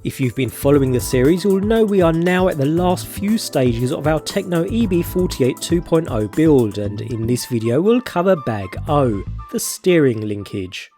If you've been following the series, you'll know we are now at the last few stages of our Tekno EB48 2.0 build, and in this video we'll cover Bag O, the steering linkage.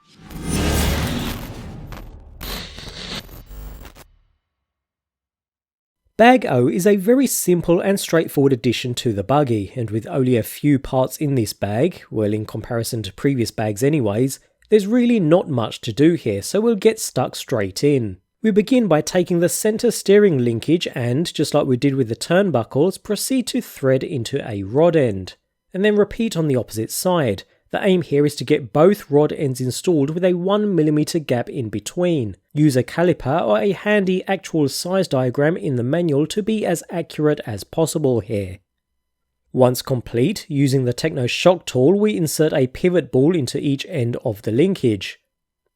Bag O is a very simple and straightforward addition to the buggy, and with only a few parts in this bag, well in comparison to previous bags anyways, there's really not much to do here, so we'll get stuck straight in. We begin by taking the centre steering linkage and, just like we did with the turnbuckles, proceed to thread into a rod end, and then repeat on the opposite side. The aim here is to get both rod ends installed with a 1mm gap in between. Use a caliper or a handy actual size diagram in the manual to be as accurate as possible here. Once complete, using the Tekno shock tool we insert a pivot ball into each end of the linkage.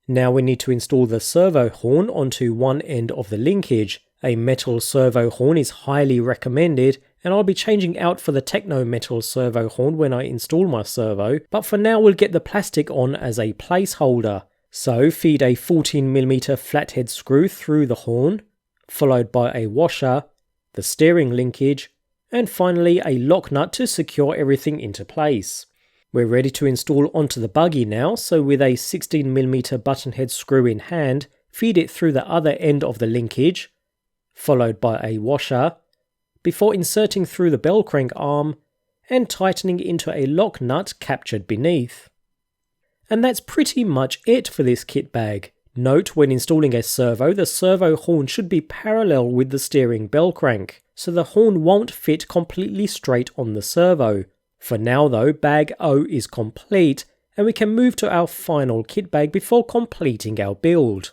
Now we need to install the servo horn onto one end of the linkage. A metal servo horn is highly recommended, and I'll be changing out for the Tekno metal servo horn when I install my servo, but for now we'll get the plastic on as a placeholder. So feed a 14mm flathead screw through the horn, followed by a washer, the steering linkage, and finally a lock nut to secure everything into place. We're ready to install onto the buggy now, so with a 16mm button head screw in hand, feed it through the other end of the linkage, followed by a washer, before inserting through the bell crank arm and tightening into a lock nut captured beneath. And that's pretty much it for this kit bag. Note, when installing a servo, the servo horn should be parallel with the steering bell crank, so the horn won't fit completely straight on the servo. For now though, Bag O is complete, and we can move to our final kit bag before completing our build.